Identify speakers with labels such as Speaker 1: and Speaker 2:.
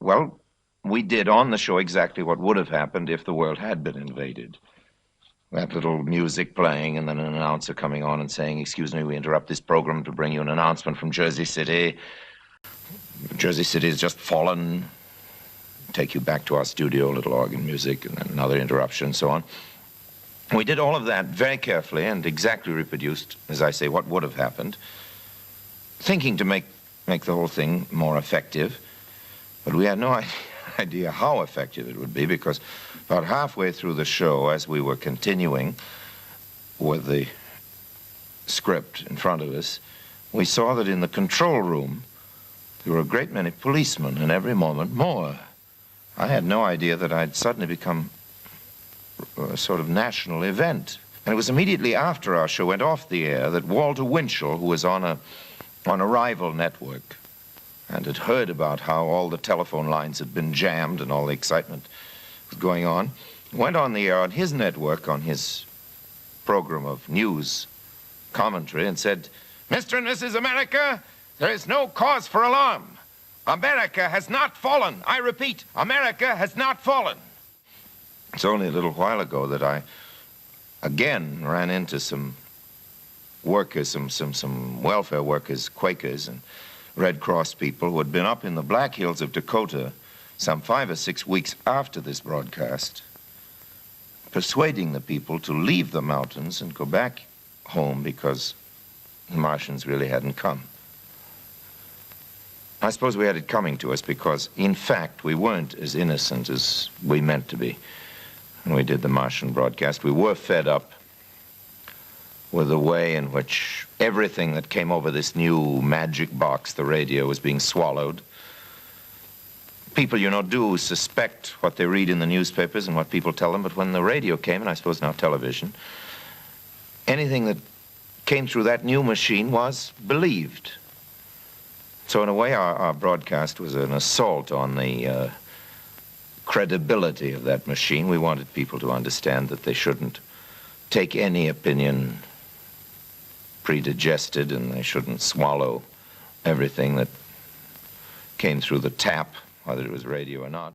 Speaker 1: Well, we did on the show exactly what would have happened if the world had been invaded. That little music playing and then an announcer coming on and saying, "Excuse me, we interrupt this program to bring you an announcement from Jersey City. Jersey City has just fallen. Take you back to our studio, a little organ music, and then another interruption, and so on." We did all of that very carefully and exactly reproduced, as I say, what would have happened, thinking to make the whole thing more effective. But we had no idea how effective it would be, because about halfway through the show, as we were continuing with the script in front of us, we saw that in the control room there were a great many policemen, and every moment more. I had no idea that I'd suddenly become a sort of national event. And it was immediately after our show went off the air that Walter Winchell, who was on a rival network and had heard about how all the telephone lines had been jammed and all the excitement was going on, went on the air on his network, on his program of news commentary, and said, "Mr. and Mrs. America, there is no cause for alarm. America has not fallen. I repeat, America has not fallen." It's only a little while ago that I again ran into some workers, some welfare workers, Quakers and Red Cross people who had been up in the Black Hills of Dakota some 5 or 6 weeks after this broadcast, persuading the people to leave the mountains and go back home because the Martians really hadn't come. I suppose we had it coming to us because, in fact, we weren't as innocent as we meant to be when we did the Martian broadcast. We were fed up with the way in which everything that came over this new magic box, the radio, was being swallowed. People, you know, do suspect what they read in the newspapers and what people tell them, but when the radio came, and I suppose now television, anything that came through that new machine was believed. So in a way, our broadcast was an assault on the credibility of that machine. We wanted people to understand that they shouldn't take any opinion predigested, and they shouldn't swallow everything that came through the tap, whether it was radio or not.